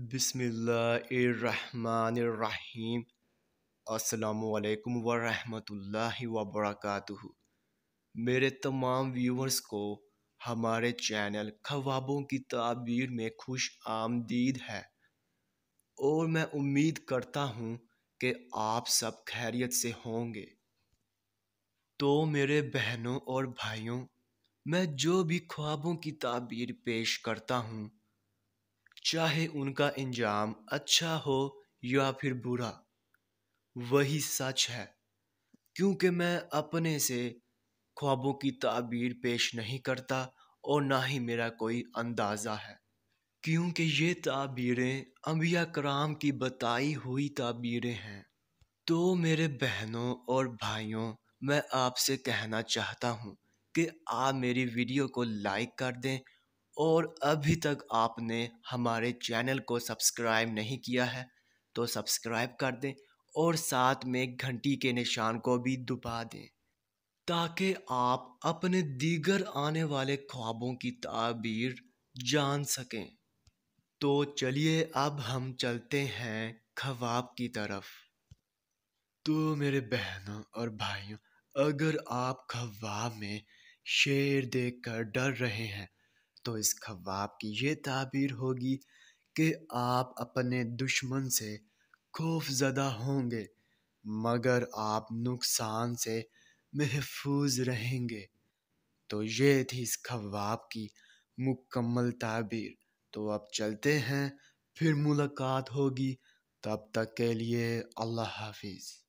बिस्मिल्लाहिर्रहमानिर्रहीम। अस्सलामुअलैकुम वरहमतुल्लाहि वबरकातुहू। मेरे तमाम व्यूवर्स को हमारे चैनल ख्वाबों की ताबीर में खुश आमदीद है और मैं उम्मीद करता हूँ कि आप सब खैरियत से होंगे। तो मेरे बहनों और भाइयों, मैं जो भी ख्वाबों की ताबीर पेश करता हूँ, चाहे उनका अंजाम अच्छा हो या फिर बुरा, वही सच है। क्योंकि मैं अपने से ख्वाबों की ताबीर पेश नहीं करता और ना ही मेरा कोई अंदाज़ा है, क्योंकि ये ताबीरें अंबिया कराम की बताई हुई ताबीरें हैं। तो मेरे बहनों और भाइयों, मैं आपसे कहना चाहता हूँ कि आप मेरी वीडियो को लाइक कर दें और अभी तक आपने हमारे चैनल को सब्सक्राइब नहीं किया है तो सब्सक्राइब कर दें और साथ में घंटी के निशान को भी दबा दें, ताकि आप अपने दीगर आने वाले ख्वाबों की ताबीर जान सकें। तो चलिए अब हम चलते हैं ख्वाब की तरफ। तो मेरे बहनों और भाइयों, अगर आप ख्वाब में शेर देखकर डर रहे हैं तो इस ख्वाब की ये ताबीर होगी कि आप अपने दुश्मन से खौफज़दा होंगे मगर आप नुकसान से महफूज रहेंगे। तो ये थी इस ख्वाब की मुकम्मल ताबीर। तो अब चलते हैं, फिर मुलाकात होगी। तब तक के लिए अल्लाह हाफिज़।